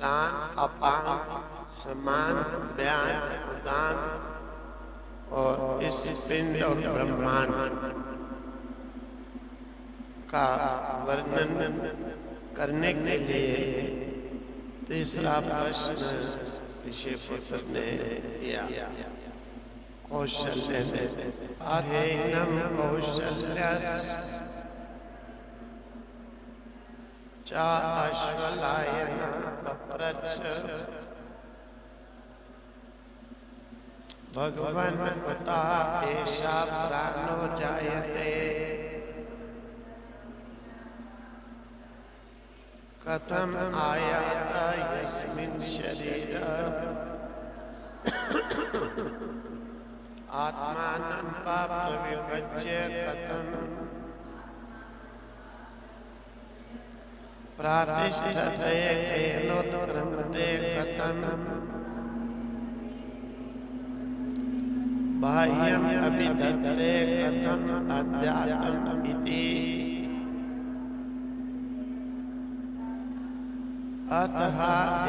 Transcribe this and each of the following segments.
प्राण अपान समान व्यान उदान और इस पिंड और ब्रह्मांड का वर्णन करने के लिए तीसरा प्रश्न ऋषिपुत्र ने किया। कौशल्य ने अहेनम कौशल्यस्य चा अश्वलायन पप्रच्छ भगवन् कुतः एषा प्राणो जायते कथम आयात यस्मिन् शरीर आत्मानं प्रविभज्य कथम प्रातिष्ठते केनोत्क्रमते कथम बाह्यम् अभिधत्ते कथम अध्यात्मम् इति अतः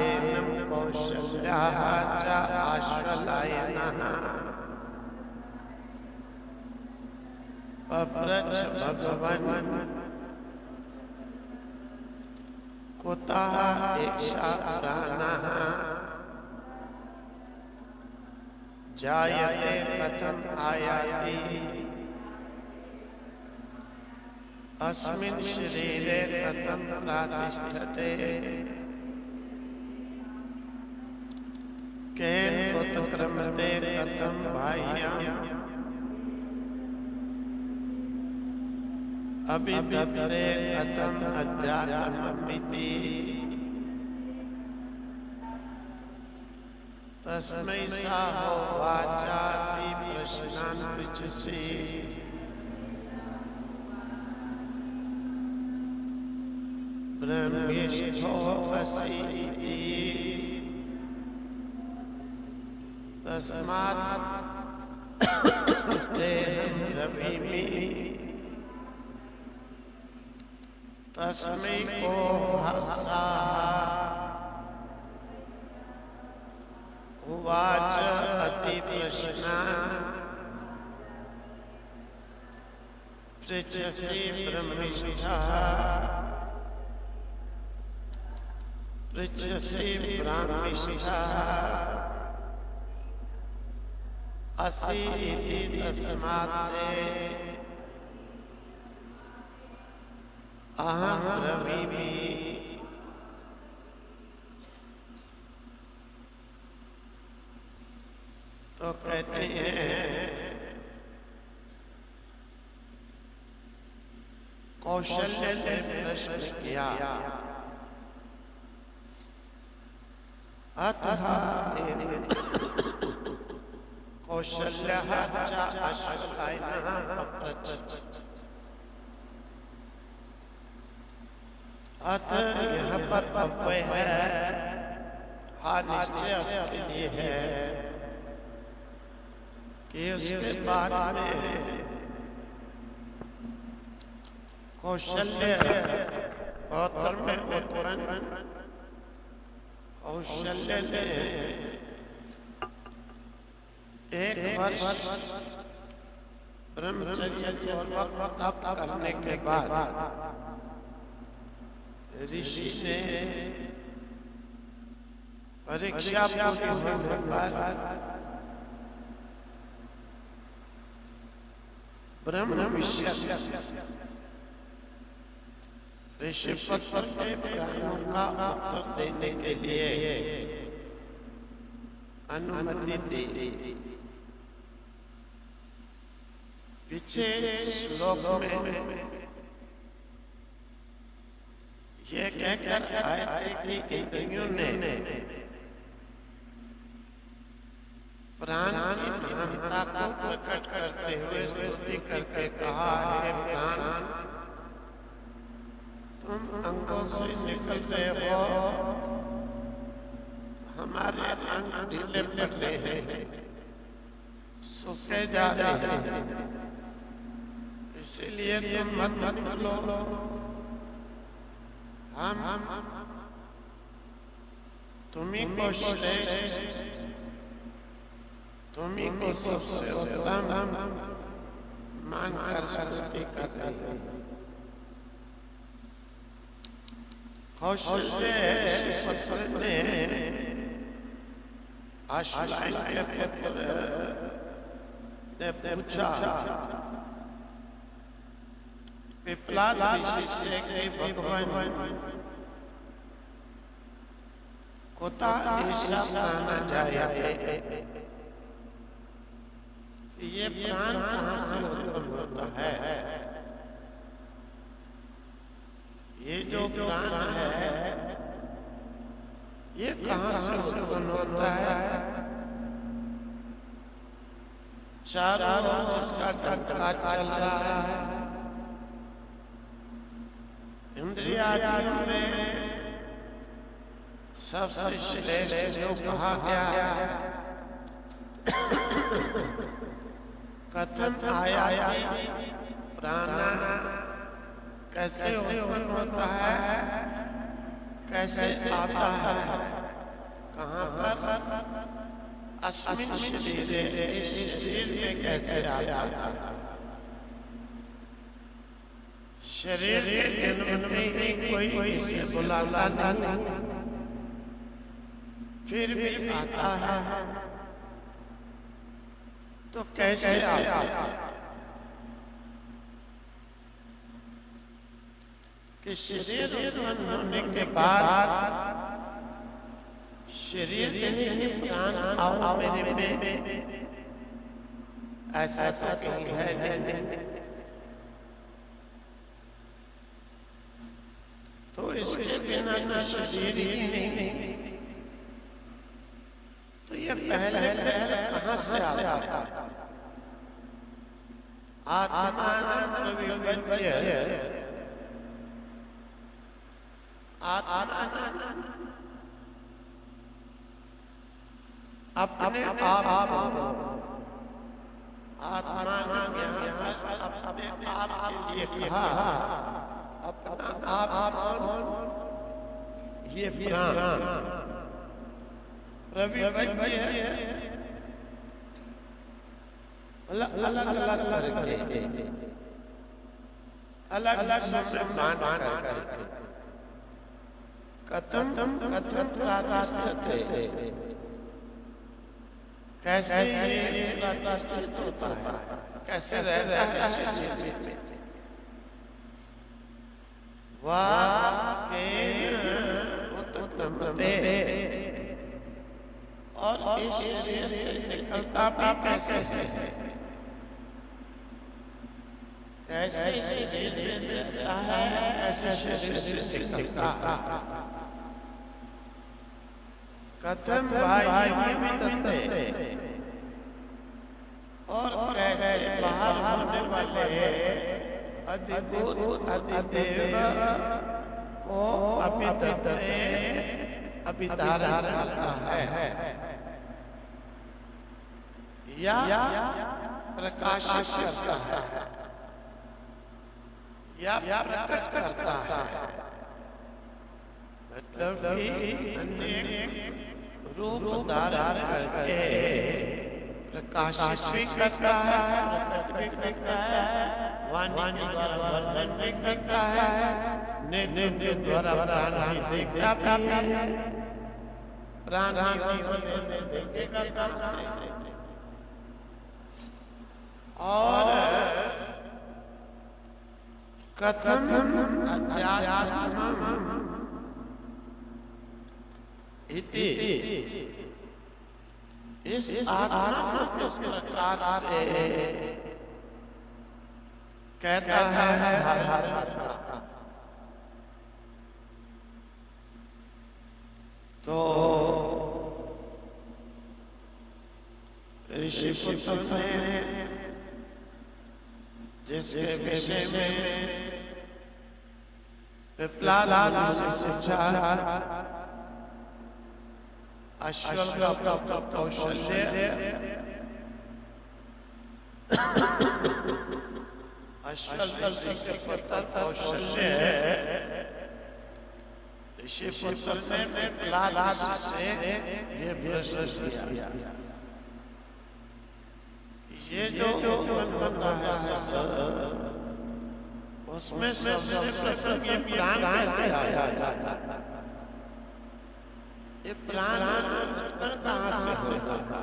एनं कौशल्याः च आश्वलायनः पप्रच्छ भगवन् कुतः एषा प्राणः जायते कथम आयाति अस्मिन् शरीरे कथम प्रातिष्ठते केन उत्क्रमते कथम बाह्यम् अभिधत्ते कथम अध्यात्मम् इति तस्मै सा होवाचाति प्रश्नान् पृच्छसि ब्रह्मिष्ठो असि इति तस्मात् तेहं ब्रवीमि तस्मै को हंसा उवाच अति प्रश्नान् पृच्छसि ब्रह्मिष्ठः पृच्छसि ब्रह्मिष्ठः असि इति तस्मात् ते अहं ब्रवीमि। तो कहते हैं कौशल्य ने प्रश्न किया अतः कौशल्यः च अश्वलायनः पप्रच्छ अथ यह पर अव्यय है हा निश्चय के लिए है कि उसके बाद में कौशल्य गोत्र में उत्पन्न कौशल्य ने 1 वर्ष ब्रह्मचर्य पूर्वक तप करने के बाद ऋषि ने परीक्षा पूरी होने पर ब्रह्म विषय ऋषिपुत्र के प्राणों का उत्तर देने के लिए अनुमति दी। पीछे श्लोक में ये कहकर आए थे कि इंद्रियों ने प्राण की महानता को प्रकट करते हुए स्तुति करके कहा है प्राण तुम अंगों से निकल रहे हो, हमारे अंग ढीले पड़ रहे हैं, सूखे जा रहे हैं, इसलिए तुम मत निकलो, हम तुम्ही को श्रेष्ठ, तुम्ही को सबसे उत्तम मानकर स्तुति कर रही। कौशल्य पुत्र ने अश्वलायन के पुत्र ने पूछा, पिपलाद ऋषि से कि भगवान कोता ऐसा प्राण जाए, ये प्राण कहाँ से उत्पन्न होता है? ये जो प्राण है ये कहाँ से उत्पन्न होता है? चारों ओर जिसका डंका चल रहा है, इंद्रियादियों में सबसे श्रेष्ठ जो कहा गया, कथम आया प्राण कैसे उत्पन्न होता है, कैसे आता है, कहाँ पर? अस्मिन् शरीरे, इस शरीर में कैसे आता है? शरीर के जन्म में ही कोई इसे बुलाता नहीं, फिर भी आता है, तो कैसे आता है? कि शरीर उत्पन्न होने के बाद शरीर नहीं प्राण आओ मेरे में, ऐसा तो कहीं है नहीं। तो इसके बिना न शरीर ही नहीं, तो ये पहले कहाँ से आता? आत्मानं विभज्य, आत्मानं अपने आप, आत्मानं यहाँ अपने आप के लिए कहा, अपना आप ये प्राण प्रविभज्य है, अलग अलग करके, अलग अलग मान करके, कथम प्रतिष्ठित, कैसे ये प्रतिष्ठित होता है, कैसे रहता है शरीर में? और इस शरीर से निकलता भी कैसे है? कैसे शरीर में रहता है, कैसे शरीर से निकलता है? कथम वायुवितते, और कैसे बाहर होने वाले अधिभूत अधिदेव को अभितते अभिधारण करता है, या प्रकाशित करता है, या प्रकट करता है। मतलब कि अनेक रूप धारण करके प्रकाशित भी करता है, प्रकट भी करता है, वाणी द्वारा वर्णन भी करता है, नेत्र द्वारा प्राण भी देखता भी है, प्राण जीवन में देखेगा काम से। और कथम अध्यात्मम् इति, इस आत्मा को किस प्रकार से कहता है? तो ऋषि पुत्र ने जिसके विषय में पिपलाद से पूछा, अश्वल का कौशल्य, अश्वल का पुत्र कौशल्य ऋषि पुत्र ने प्रहलाद से ये प्रश्न किया, ये जो मन होता है सब, उसमें सबसे प्रथम ये प्राण कैसे आता है? ये प्राण उत्पन्न कहाँ से होता है?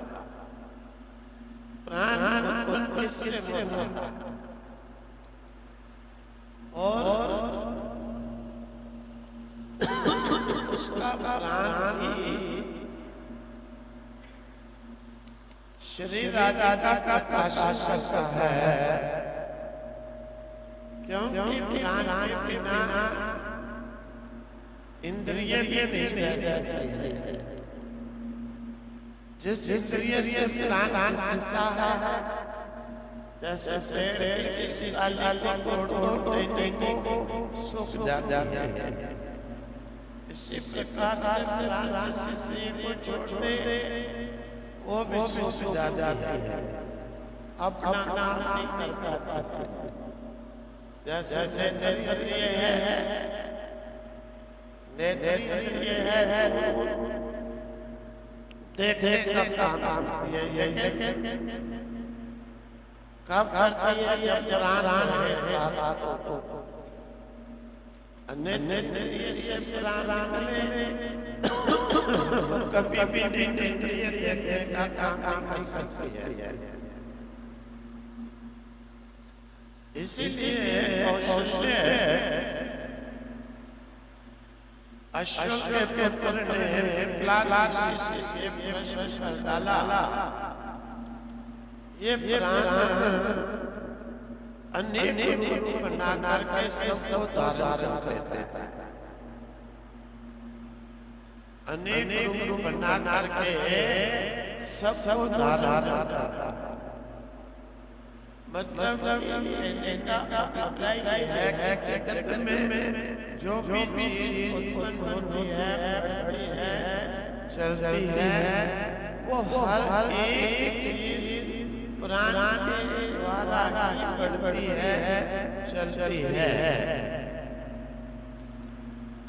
प्राण उत्पन्न किससे होता है? और उसका प्राण ही शरीर आदि का प्रकाश करता है, क्योंकि प्राण के बिना इंद्रिय भी नहीं रह सकती। जिस इंद्रिय से प्राण संसा है, जैसे पेड़ किसी डाली को तोड़ देने को सूख जाता है, इसी प्रकार से प्राण किसी को छोड़ दे वो भी सूख जाता है, अपना नाम नहीं कर पाता। जैसे नेत्रिय है, नेत्रिय है देखने का काम ये कब करती है ये प्राण है साथ नेत्रिय से प्राण ले तो कभी भी नेत्रिय देखने का काम कर सकती है। इसीलिए कौशल्य अश्व के पुत्र ने प्रहलाद से प्रश्न डाला, ये प्राण अनेक रूप बना के सबको धारण करते हैं, अनेक रूप बना के सबको धारण करता है। मतलब अभिप्राय है कि जगत में जो भी चीज उत्पन्न होती है, बढ़ती है, चलती है, वो हर एक चीज प्राण के द्वारा ही बढ़ती है, चलती है।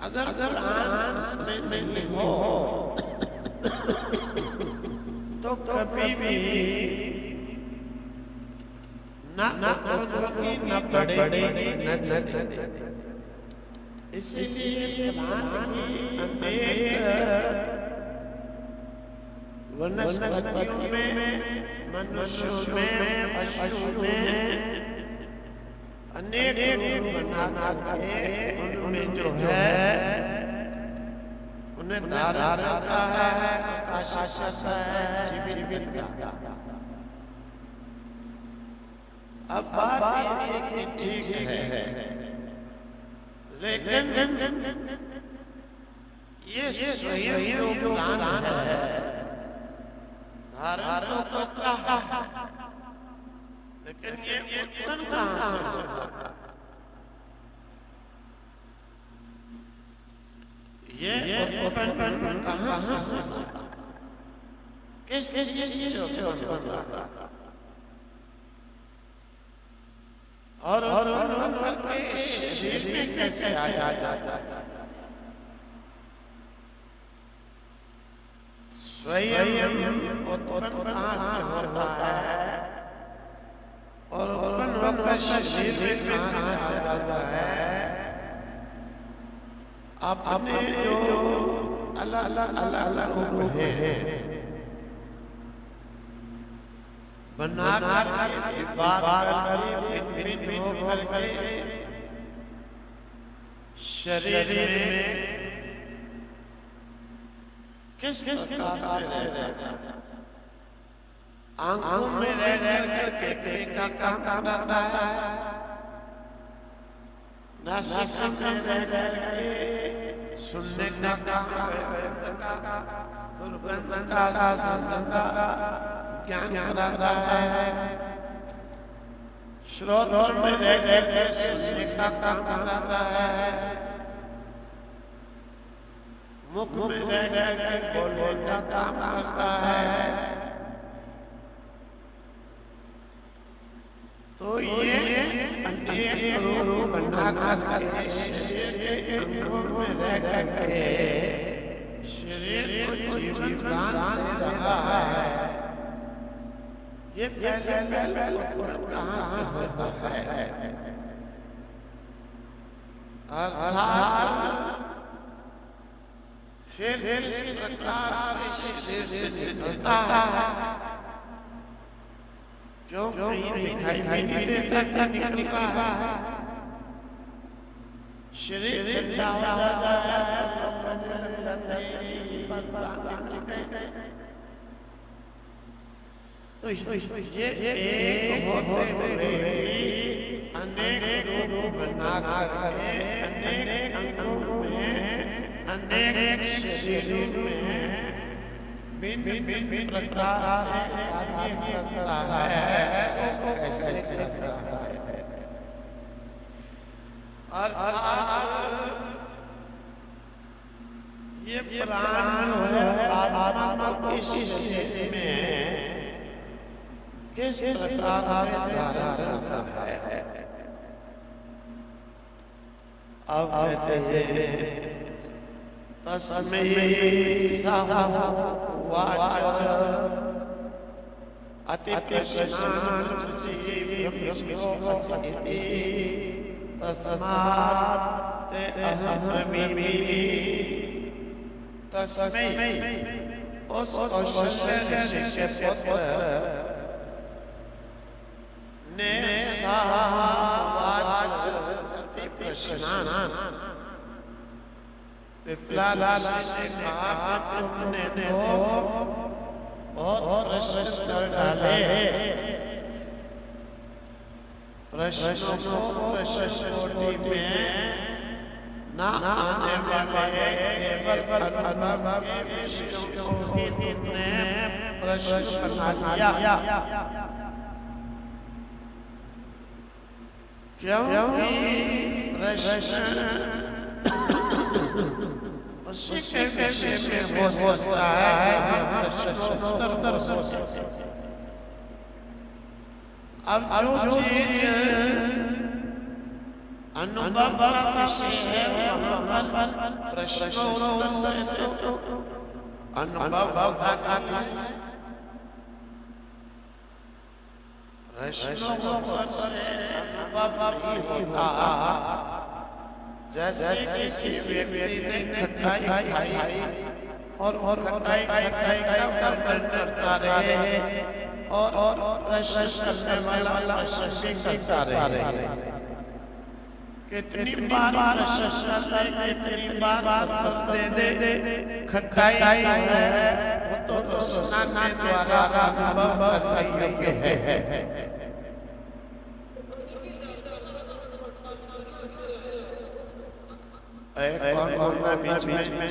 अगर प्राण उसमें नहीं हो तो कभी भी ना होगी, ना बढ़ेगी, ना चलेगी। इसीलिए प्राण की अनेक वनस्पतियों में, मनुष्यों में, पशुओं में अनेक रूप बना के उनमें जो है उन्हें धारण करता है, प्रकाश करता है, जीवित करता है। अब बात ये ठीक है, लेकिन ये स्वयं जो प्राण है धारण तो करता है, लेकिन ये उत्पन्न कहाँ से होता है? ये उत्पन्न कहाँ से होता है? किस से उत्पन्न होता है? और करके शरीर में कैसे आ जाता है? स्वयं उत्पन्न कहाँ से होता है और उत्पन्न होकर शरीर में कहाँ से आ जाता है? आपने जो अलग रूप है बना के भिन्न होकर के शरीर में किस प्रकार से रहता है? आंखों में रह करके का काम करता है, नासिका में रह करके सुनने का काम करता है, दुर्गंध का सुगंध ज्ञान कराता है, श्रोत्र में रह करके सुनने का काम कराता है, मुख में रह करके बोलने का काम करता है। तो ये अनेक रूप बना करके शरीर के अंगों में रह करके शरीर को जीवन दान दे रहा है, ये पहले उत्पन्न कहाँ से होता है? अर्थात फिर इस प्रकार से शरीर से निकलता है, क्यों दिखाई नहीं देता निकल रहा है? शरीर ठंडा हो जाता है, तो ये एक होते हुए अनेक रूप बना करके अनेक अंगों में, अनेक शरीरों में भिन्न प्रकार से कार्य करता है, तो कैसे करता है? और ये प्राण है आत्मा को इस शरीर में किस प्रकार से धारण करता है? अब कहते हैं तस्मै वाच अति प्रश्नान् ब्रह्मणो अस्ति तस्मात् अहं ब्रह्मी। तस्मै उस कौशल्य ऋषि के पुत्र ने अति प्रश्नान् पिपलाद से कहा, तुमने तो बहुत प्रश्न कर डाले, प्रश्नों को प्रश्न कोटि में ना आने वाले केवल अनुभव के विषयों को ही तुमने प्रश्न बना लिया, क्योंकि प्रश्न उसी के विषय में हो सकता है, प्रश्नोत्तर हो सकता है। अब जो चीज अनुभव का विषय है, वहाँ पर प्रश्नोत्तर से तो अनुभव होता है, प्रश्नोत्तर से अनुभव नहीं होता। जैसे किसी व्यक्ति ने खटाई खाई और खटाई का वर्णन करता रहे और प्रश्न करने वाला प्रश्न भी करता रहे, कितनी बार प्रश्न कर कितनी बार उत्तर दे, खटाई है वो तो सुनाने द्वारा अनुभव करने योग्य है। कौन बोल रहा है बीच में?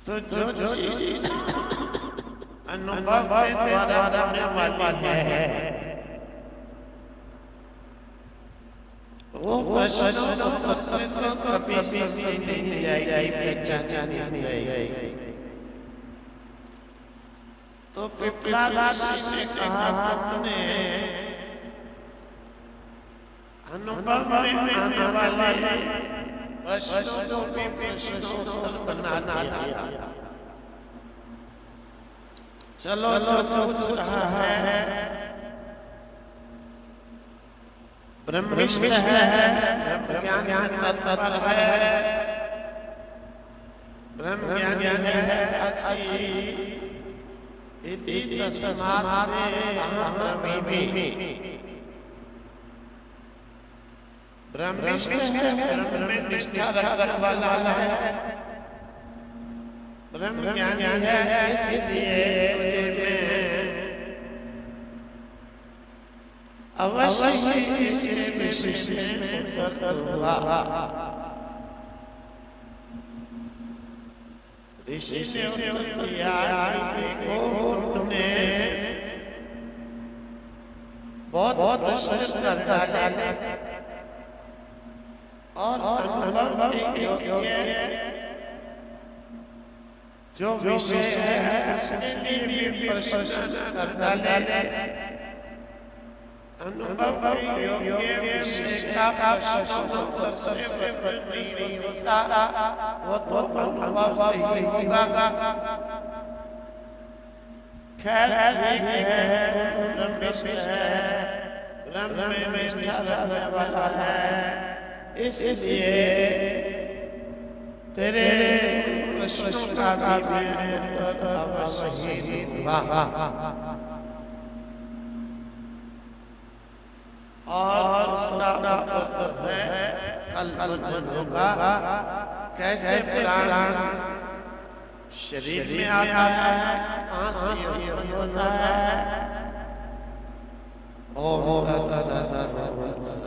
तो जो अनुभव के द्वारा होने वाली है, वो प्रश्नोत्तर से तो कभी समझी नहीं जाएगी, पहचानी नहीं जाएगी। तो पिपलाद ऋषि ने कहा, तुमने अनुभव में आने वाले प्रश्नों को भी प्रश्नोत्तर बना दिया। चलो जो पूछ रहा है ब्रह्मनिष्ठ है, ब्रह्म ज्ञान तत्पर है, ब्रह्म ज्ञान है असी इति तस्मात् अहं ब्रह्मी। ब्रह्मनिष्ठ है, ब्रह्म में निष्ठा रखने वाला है, ब्रह्म ज्ञान है, इसलिए अवश्य इस विषय में उत्तर दूंगा। ऋषि ने उत्तर दिया, देखो तुमने बहुत प्रश्न कर डाले और अनुभव जो विषय है उसके लिए भी प्रश्न कर डाले। अनुभव योग्य विषय का प्रश्न उत्तर से नहीं होता, वो तो अनुभव से ही होगा। खैर ठीक है, ब्रह्मनिष्ठ है, ब्रह्म में निष्ठा रहने वाला है, इसलिए तेरे प्रश्नों का भी उत्तर अवश्य ही दूंगा। और उसका उत्तर है कल होगा कैसे प्राण शरीर में आता है, कहाँ से उत्पन्न होता है। ओम तत्सत।